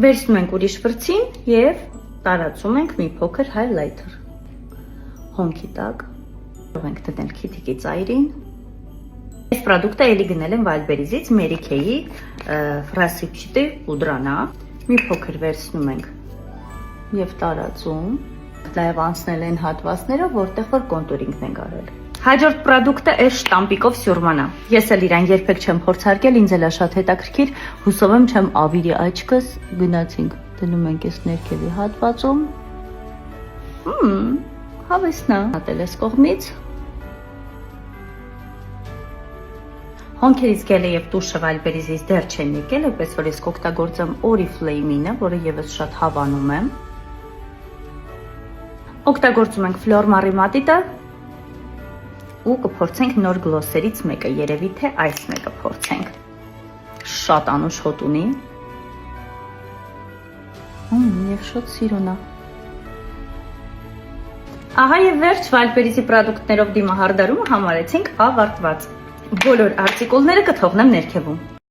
Վերցնում ենք ուրիշ վրձին և տարածում ենք մի փոքր highlighter։ Հոնքի տակ կարող ենք դնել քիթիկի ծայրին։ Այս պրոդուկտը էլի գնել եմ Wildberries-ից, Mary Kay-ի Рассыпчатый պուդրան է։ Մի փոքր վերցնում ենք և տարածում։ Նաև անցնել են հատվածները, որտեղ որ կոնտուրինգն ենք արել։ Հաջորդ պրոդուկտը այս շտամպիկով սյուրման է։ Ես էլ իրան երբեք չեմ փորձարկել, ինձ էլ է շատ հետաքրքիր, հուսով եմ չեմ ավիրի աչքս, գնացինք, դնում ենք այս ներքևի հատվածում։ Հավեսն է, հատել ես կողմից։ Հոնքերից գելը և տուշը Wildberries-ից դեռ չեն եկել, այդպես որ ես կօգտագործեմ Oriflame-ինը, որը ևս շատ հավանում եմ։ Օգտագործում ենք Flor Marie մատիտը ու կփորձենք նոր գլոսերից մեկը, երևի թե այս մեկը փորձենք։ Շատ անուշ հոտ ունի։ Եվ շատ սիրուն է։ Ահա և վերջ Wildberries-ի պրոդուկտներով դիմահարդարումը համարեցինք ավարտված։ Բոլոր արտիկուլները կթողնեմ ներքևում։